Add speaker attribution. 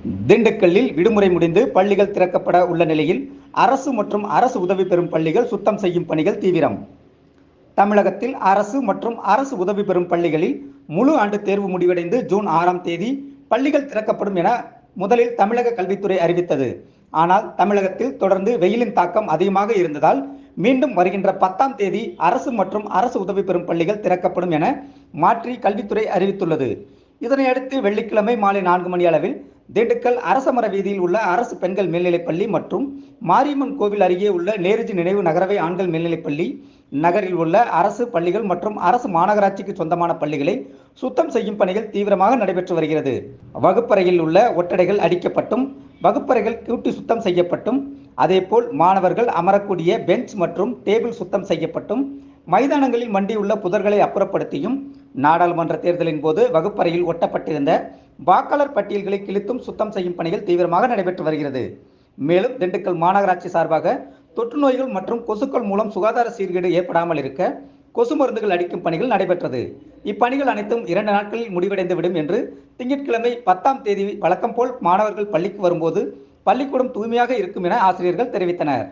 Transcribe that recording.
Speaker 1: திண்டுக்கல்லில் விடுமுறை முடிந்து பள்ளிகள் திறக்கப்பட உள்ள நிலையில் அரசு மற்றும் அரசு உதவி பெறும் பள்ளிகள் சுத்தம் செய்யும் பணிகள் தீவிரம். தமிழகத்தில் அரசு மற்றும் அரசு உதவி பெறும் பள்ளிகளில் முழு ஆண்டு தேர்வு முடிவடைந்து ஜூன் 6ஆம் தேதி பள்ளிகள் திறக்கப்படும் என முதலில் தமிழக கல்வித்துறை அறிவித்தது. ஆனால் தமிழகத்தில் தொடர்ந்து வெயிலின் தாக்கம் அதிகமாக இருந்ததால் மீண்டும் வருகின்ற 10ஆம் தேதி அரசு மற்றும் அரசு உதவி பெறும் பள்ளிகள் திறக்கப்படும் என மாற்றி கல்வித்துறை அறிவித்துள்ளது. இதனையடுத்து வெள்ளிக்கிழமை மாலை 4 மணி அளவில் திண்டுக்கல் அரசமர வீதியில் உள்ள அரசு பெண்கள் மேல்நிலைப்பள்ளி மற்றும் மாரியம்மன் கோவில் அருகே உள்ள நேருஜி நினைவு நகரவை ஆண்கள் மேல்நிலைப்பள்ளி நகரில் உள்ள அரசு பள்ளிகள் மற்றும் அரசு மாநகராட்சிக்கு சொந்தமான பள்ளிகளை சுத்தம் செய்யும் பணிகள் தீவிரமாக நடைபெற்று வருகிறது. வகுப்பறையில் உள்ள ஒட்டடைகள் அடிக்கப்பட்டும் வகுப்பறைகள் கூட்டி சுத்தம் செய்யப்பட்டும் அதேபோல் மாணவர்கள் அமரக்கூடிய பெஞ்ச் மற்றும் டேபிள் சுத்தம் செய்யப்பட்டும் மைதானங்களில் மண்டியுள்ள புதர்களை அப்புறப்படுத்தியும் நாடாளுமன்ற தேர்தலின் போது வகுப்பறையில் ஒட்டப்பட்டிருந்த வாக்காளர் பட்டியல்களை கிழித்தும் சுத்தம் செய்யும் பணிகள் தீவிரமாக நடைபெற்று வருகிறது. மேலும் திண்டுக்கல் மாநகராட்சி சார்பாக தொற்று நோய்கள் மற்றும் கொசுக்கள் மூலம் சுகாதார சீர்கேடு ஏற்படாமல் இருக்க கொசு மருந்துகள் அடிக்கும் பணிகள் நடைபெற்றது. இப்பணிகள் அனைத்தும் 2 நாட்களில் முடிவடைந்துவிடும் என்று திங்கட்கிழமை 10ஆம் தேதி வழக்கம் போல் மாணவர்கள் பள்ளிக்கு வரும்போது பள்ளிக்கூடம் தூய்மையாக இருக்கும் என ஆசிரியர்கள் தெரிவித்தனர்.